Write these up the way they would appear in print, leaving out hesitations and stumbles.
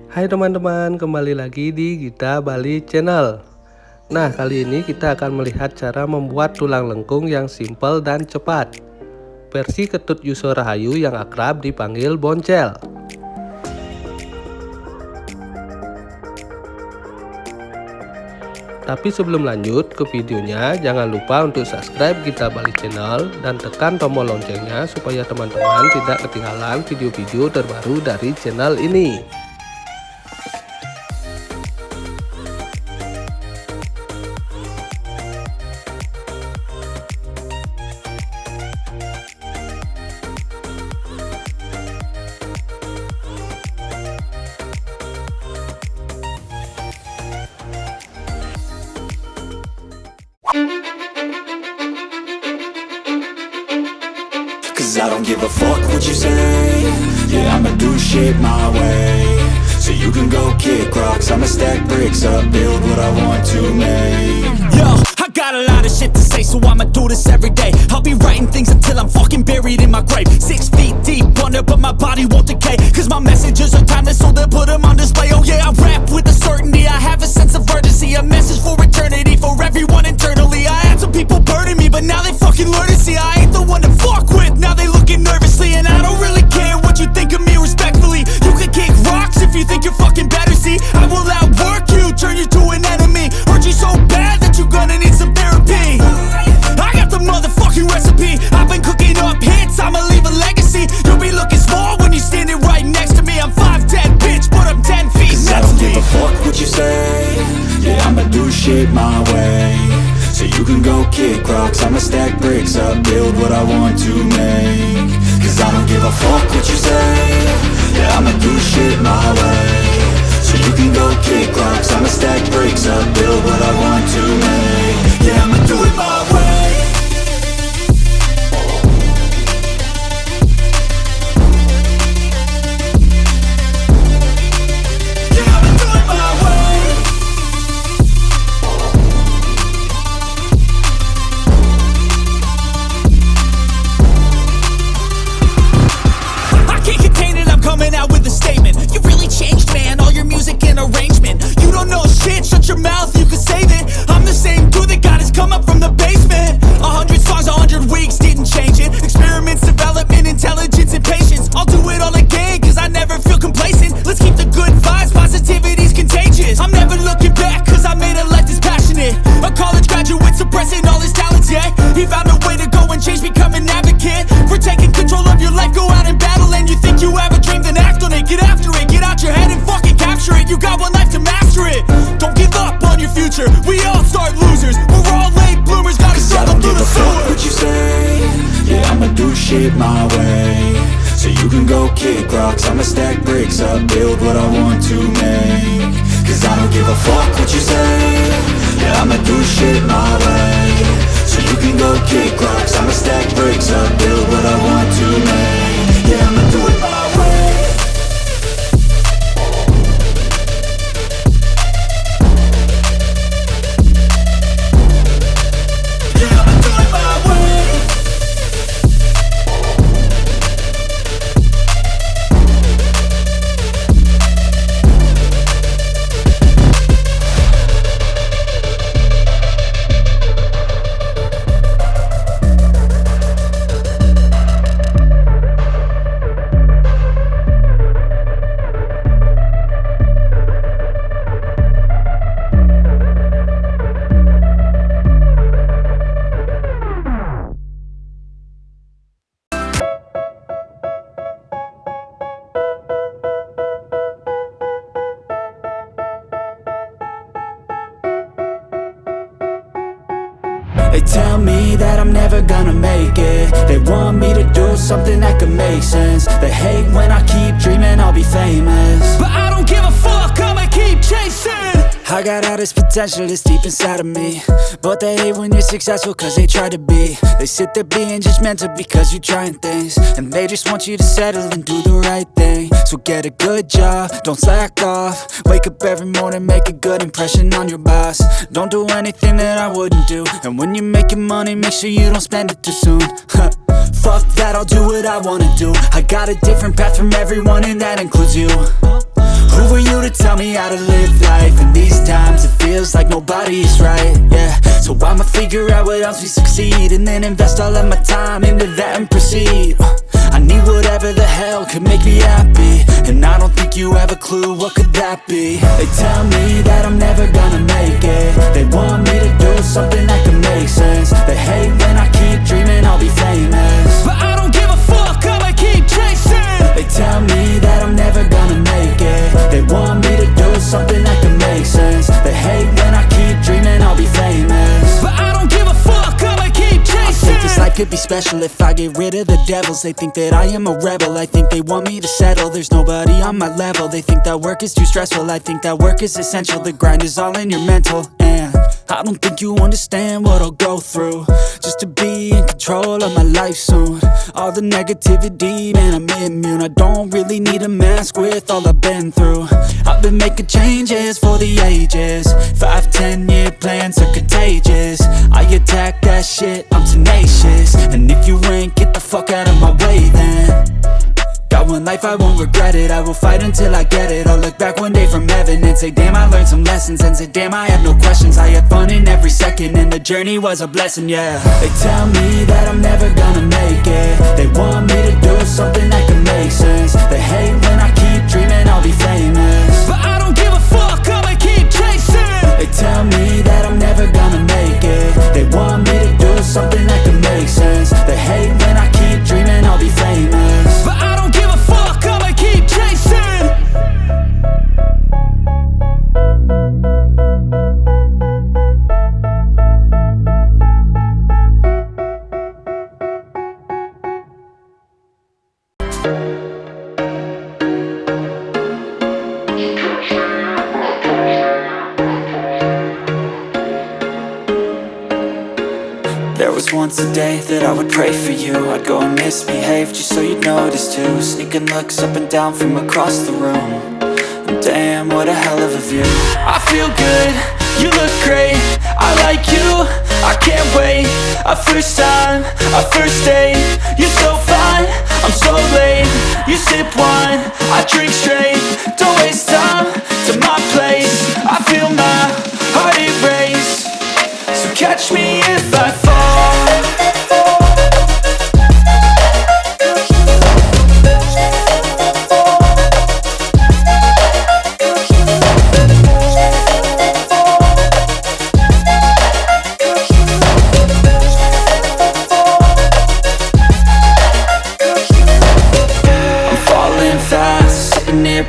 Hai teman-teman, kembali lagi di Kita Bali Channel. Nah, kali ini kita akan melihat cara membuat tulang lengkung yang simpel dan cepat. Versi Ketut Yusa Rahayu yang akrab dipanggil Boncel. Tapi sebelum lanjut ke videonya, jangan lupa untuk subscribe Kita Bali Channel dan tekan tombol loncengnya supaya teman-teman tidak ketinggalan video-video terbaru dari channel ini. Cause I don't give a fuck what you say. Yeah, I'ma do shit my way. So you can go kick rocks, I'ma stack bricks up, build what I want to make. Yo, I got a lot of shit to say, so I'ma do this every day. I'll be writing things until I'm fucking buried in my grave. 6 feet deep under, but my body won't decay. Cause my messages are timeless, so they'll put them on display. Oh yeah, I rap with a certainty, I have a sense of urgency. A message for eternity, for everyone internally. I had some people burning me, but now they fucking learn to see I ain't the one to fuck with. Now they looking nervously, and I don't really care what you think of me respectfully. You can kick rocks if you think you're fucking better, see I will outwork you, turn you to an enemy. Hurt you so bad that you're gonna need some therapy. I got the motherfucking recipe, I've been cooking up hits, I'ma leave a legacy. You'll be looking small when you're standing right next to me. I'm 5'10", bitch, but I'm 10 feet. Cause I don't give a fuck what you say. Yeah, I'ma do shit my way. So you can go kick rocks, I'ma stack bricks up, build what I want to make. Cause I don't give a fuck what you say. Yeah, I'ma do shit my way. So you can go kick rocks, I'ma stack bricks up, build what I want to make. Yeah, I'ma do it my way. Your mouth, you can save it. I'm the same dude that got his come up from the basement. 100 songs, 100 weeks, didn't change it. Experiments, development, intelligence, and patience. I'll do it all again, cause I never feel complacent. Let's keep the good vibes, positivity's contagious. I'm never looking back, cause I made a life that's passionate. A college graduate suppressing all his talents, yeah. He found a way to go and change, become an advocate. For taking control of your life, go out and battle. And you think you have a dream, then act on it. Get after it, get out your head and fucking capture it. You got one life to master it. Don't give up on your future, we all start losers. We're all late bloomers, gotta struggle through the sewer. I don't give a fuck what you say. Yeah, I'ma do shit my way. So you can go kick rocks, I'ma stack bricks up, build what I want to make. Cause I don't give a fuck what you say. Yeah, I'ma do shit my way. So you can go kick rocks, I'ma stack bricks up, build what I want to make. Yeah, I'ma do it my way. They tell me that I'm never gonna make it. They want me to do something that could make sense. They hate when I keep dreaming I'll be famous, but I don't give a fuck, I'ma keep chasing. I got all this potential that's deep inside of me, but they hate when you're successful cause they try to be. They sit there being judgmental because you're trying things, and they just want you to settle and do the right thing. So get a good job, don't slack off. Wake up every morning, make a good impression on your boss. Don't do anything that I wouldn't do, and when you're making money, make sure you don't spend it too soon. Fuck that, I'll do what I wanna do. I got a different path from everyone and that includes you. Who are you to tell me how to live life? In these times it feels like nobody's right, yeah. So I'ma figure out what else we succeed, and then invest all of my time into that and proceed. I need whatever the hell could make me happy, and I don't think you have a clue what could that be. They tell me that I'm never gonna make it. They want me to do something that can make sense. They hate when I keep dreaming I'll be famous, but I don't give a fuck, I'ma keep chasing. They tell me that I'm never gonna make it. They want me to do something that can make sense. They hate when I keep dreaming I'll be famous, but I don't give a fuck, I'ma keep chasing. I think this life could be special if I get rid of the devils. They think that I am a rebel, I think they want me to settle. There's nobody on my level. They think that work is too stressful, I think that work is essential. The grind is all in your mental, and I don't think you understand what I'll go through just to be in control of my life soon. All the negativity, man, I'm immune. I don't really need a mask with all I've been through. I've been making changes for the ages. 5-10 year plans are contagious. I attack that shit, I'm tenacious. And if you ain't, get the fuck out of my way then. Got one life, I won't regret it. I will fight until I get it. I'll look back one day from heaven and say, damn, I learned some lessons. And say, damn, I have no questions. I had fun in every second, and the journey was a blessing, yeah. They tell me that I'm never gonna make it. They want me to do something that can make sense. They hate when I keep dreaming I'll be famous, but I don't give a fuck, I'ma keep chasing. They tell me that I'm never gonna make it. They want me to do something that can make sense. They hate when I keep dreaming I'll be famous, but I don't give a fuck, I'ma keep chasing. There was once a day that I would pray for you. I'd go and misbehave just so you'd notice too. Sneaking looks up and down from across the room. And damn, what a hell of a view. I feel good, you look great, I like you, I can't wait. A first time, a first date, you're so fine, I'm so late. You sip wine, I drink straight, don't waste time to my place. I feel my heart erase, so catch me if I fall.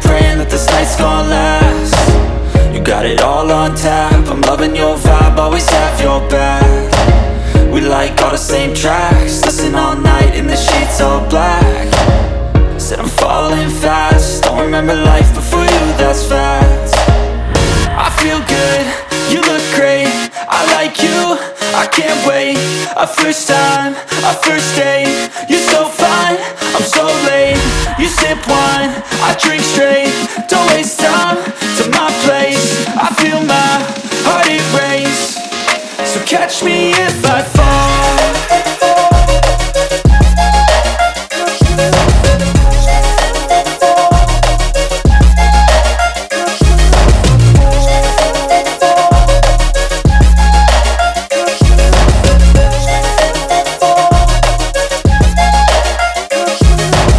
Praying that this night's gonna last. You got it all on tap, I'm loving your vibe, always have your back. We like all the same tracks, listen all night in the sheets all black. Said I'm falling fast, don't remember life before you, that's fact. I feel good, you look great, I like you, I can't wait. A first time, a first date, you're so fine, I'm so late. You sip wine, I drink straight, don't waste time to my place. I feel my heart erase, so catch me if